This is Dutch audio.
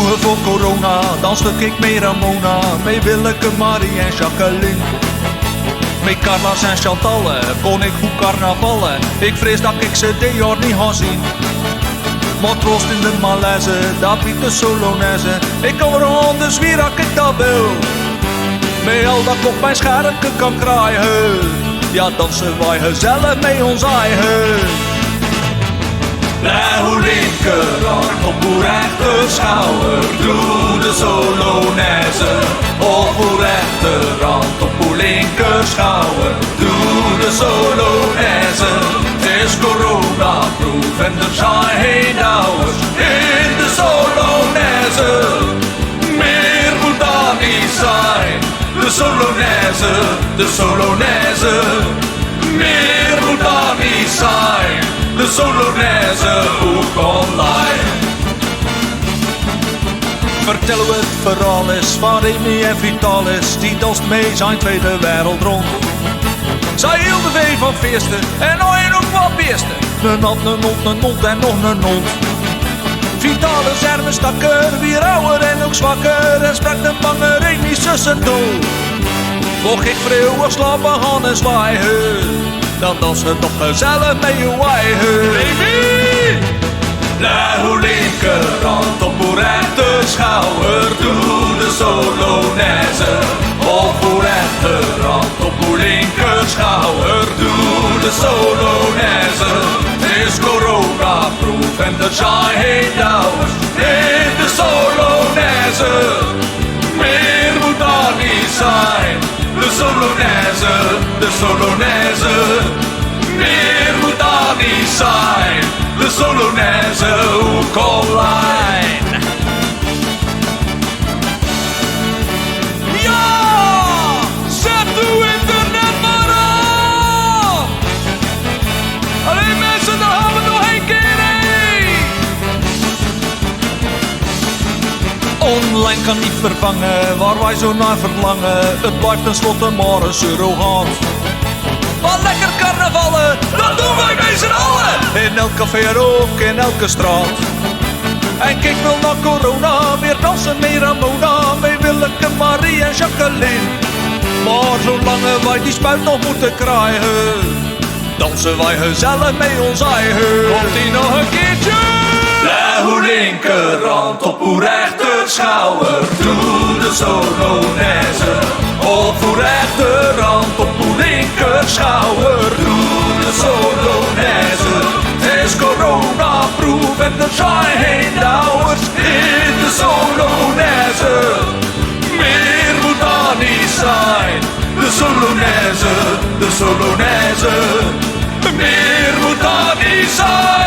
Vroeger voor corona danste ik mee Ramona, mee Willeke, Marie en Jacqueline. Met Carla's en Chantalle kon ik goed carnavallen. Ik vrees dat ik ze dit jaar niet ga zien. Maar troost in de malaise, dat biedt de Solonaise. Ik kom er anders weer als ik dat wil. Met al dat ik op mijn schermpje kan krijgen. Ja, dansen wij gezellig met ons eigen. Leg uw linkerarm op uw rechterschouder, doe de Solonaise. Op uw rechterhand op uw linkerschouder, doe de Solonaise. Het is coronaproof en er zijn geen douwers in de Solonaise. Meer moet dat niet zijn, de Solonaise, de Solonaise. Meer moet dat niet zijn, de Solonaise ook online. Vertel hoe het verhaal is van Remy en Vitalis, die danst mee zijn tweede wereld rond. Zij hielden wee van feesten en ooit ook wat beesten. Een hand, een hond, een hond en nog een hond. Vitalis armen stakker, weer ouder en ook zwakker, en sprak de bange Remy zussen dood. Mocht ik vrouwen slapen gaan en zwaaien, dan dansen we toch gezellig met je eigen. Baby! Leg uw linkerhand op uw rechterschouder, doe de Solonaise. Op uw rechterhand op uw linkerschouder, doe de Solonaise. Het is coronaproof en er zijn geen douwers in de Solonaise. Meer moet dat niet zijn, de Solonaise, de Solonaise. Meer moet dat niet zijn, de Solonaise ook online. Ja, zet uw internet maar op. Allee mensen, daar gaan we nog een keer heen. Online kan niet vervangen waar wij zo naar verlangen. Het blijft tenslotte maar een surrogaat. Wat lekker carnavallen, dat doen wij met z'n allen. In elk café en ook in elke straat. En kijk wel naar corona, weer dansen met Ramona, met Willeke, Marie en Jacqueline. Maar zolang wij die spuit nog moeten krijgen, dansen wij gezellig met ons eigen. Komt ie nog een keertje? Leg uw linkerhand op uw rechterschouder, doe de Solonaise. Op uw rechterhand op uw linkerschouder, doe de Solonaise. Het is coronaproof en er zijn geen douwers in de Solonaise. Meer moet dat niet zijn, de Solonaise, de Solonaise. Meer moet dat niet zijn.